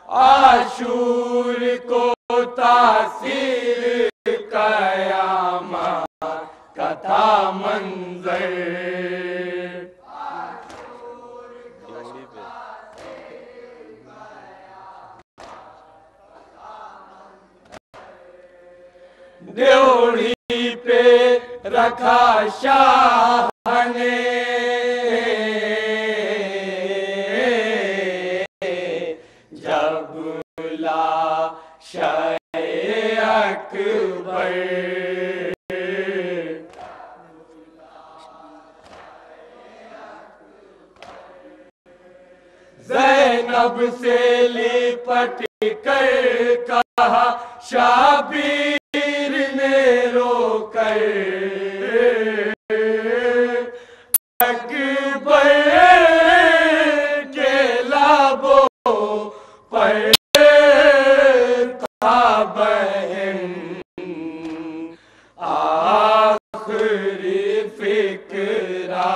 आशूर को तासीर क़यामत कथा मंजर। ड्योढ़ी पे रखा शाह ने जब लाशे अकबर। ज़ैनब से लिपट कर कहा शाबीर ने रोकर अकबर के लाबों पर था बहन आखिरी फिक्रा।